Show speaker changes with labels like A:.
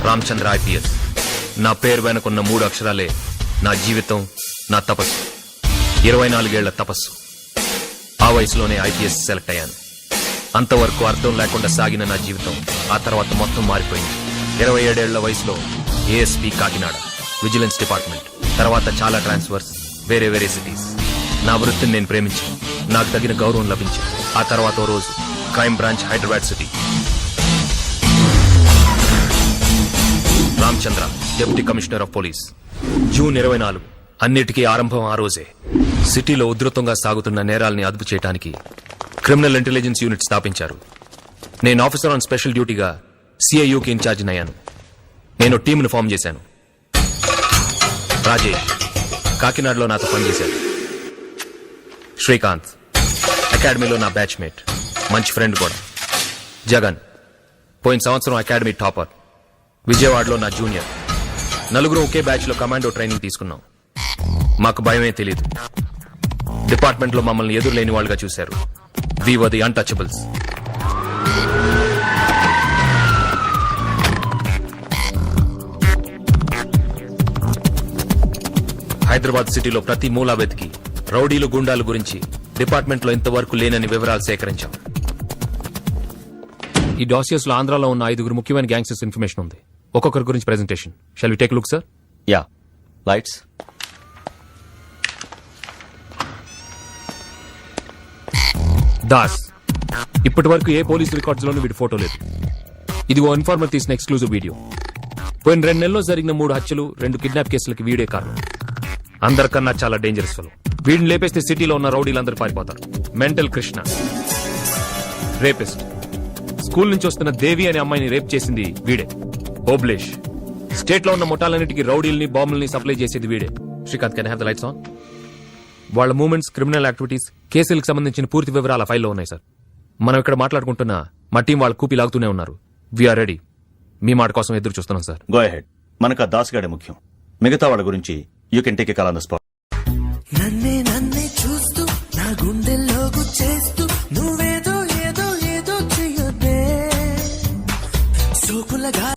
A: Ramachandra IPS. నా పేరు వెనుకున్న 3 అక్షరాలే నా జీవితం, నా తపస్సు. 24 ఏళ్ల తపస్సు. ఆ వయసులోనే ఐపీఎస్ సెలెక్ట్ అయ్యాను. అంతవరకు అర్థం లేకుండా సాగిన నా జీవితం ఆ తర్వాత మొత్తం మారిపోయింది. 27 ఏళ్ల వయసులో ఏఎస్పీ కాకినాడ, విజిలెన్స్ డిపార్ట్మెంట్, తర్వాత చాలా ట్రాన్స్ఫర్స్, వేరే వేరే సిటీస్. నా వృత్తిని నేను ప్రేమించాను, నాకు తగిన గౌరవం లభించింది. ఆ తర్వాత ఓ రోజు crime branch, Hyderabad city. Ramachandra, deputy commissioner of police. June 24. అన్నిటికీ ఆరంభం ఆ రోజే. సిటీలో ఉధృతంగా సాగుతున్న నేరాల్ని అదుపు చేయడానికి క్రిమినల్ ఇంటెలిజెన్స్ యూనిట్ స్థాపించారు. నేను ఆఫీసర్ ఆన్ స్పెషల్ డ్యూటీగా సిఐయుకి ఇన్ఛార్జ్ అయ్యాను. నేను టీంను ఫామ్ చేశాను. రాజేష్ కాకినాడలో నాతో పనిచేశాడు. శ్రీకాంత్ అకాడమీలో నా బ్యాచ్మేట్, మంచి ఫ్రెండ్ కూడా. జగన్ పోయిన సంవత్సరం అకాడమీ టాపర్, విజయవాడలో నా జూనియర్. నలుగురు ఒకే బ్యాచ్ లో కమాండో ట్రైనింగ్ తీసుకున్నాం. మాకు భయమే తెలియదు. డిపార్ట్మెంట్ లో మమ్మల్ని ఎదురులేని వాళ్ళుగా చూశారు. వి వర్ ది అన్టచబుల్స్. హైదరాబాద్ సిటీలో ప్రతి మూలా వెతికి రౌడీలు, గుండాల గురించి డిపార్ట్మెంట్ లో ఇంతవరకు లేనని వివరాలు సేకరించాం. ఈ డాసియర్స్ లో ఆంధ్రాలో ఉన్న 5 ముఖ్యమైన గ్యాంగ్స్టర్స్ ఇన్ఫర్మేషన్ ఉంది. ఒక్కొక్కరి గురించి presentation. Shall we take look sir?
B: Yeah, lights.
A: దాస్, ఇప్పటి వరకు ఏ పోలీస్ రికార్డ్స్ లోనూ వీడి ఫోటో లేదు. ఇది ఓ ఇన్ఫార్మర్ తీసిన ఎక్స్క్లూజివ్ వీడియో. పోయిన 2 నెలల్లో జరిగిన 3 హత్యలు, 2 కిడ్నాప్ కేసులకి వీడే కారణం. అందరికన్నా చాలా డేంజరస్ ఫెలో. వీడిని లేపేస్తే సిటీలో ఉన్న రౌడీలందరూ పారిపోతారు. Mental Krishna, rapist. స్కూల్ నుంచి వస్తున్న దేవి అనే అమ్మాయిని రేప్ చేసింది వీడే. ఓబ్లేష్. స్టేట్ లో ఉన్న ముఠాలన్నిటికీ రౌడీల్ని, బాంబుల్ని సప్లై చేసేది వీడే. Srikanth, can I have the lights on? వాళ్ళ మూవ్మెంట్స్, క్రిమినల్ యాక్టివిటీస్, కేసులకు సంబంధించిన పూర్తి వివరాలు ఆ ఫైల్లో ఉన్నాయి సార్. మనం ఇక్కడ మాట్లాడుకుంటున్న మా టీం వాళ్ళ కూపి లాగుతూనే ఉన్నారు. We are ready. మీ మాట కోసం ఎదురు చూస్తున్నాం సార్.
B: Go ahead. మనకు ఆ దాస్ గాడే ముఖ్యం. మిగతా వాళ్ళ గురించి you can take a call on the spot.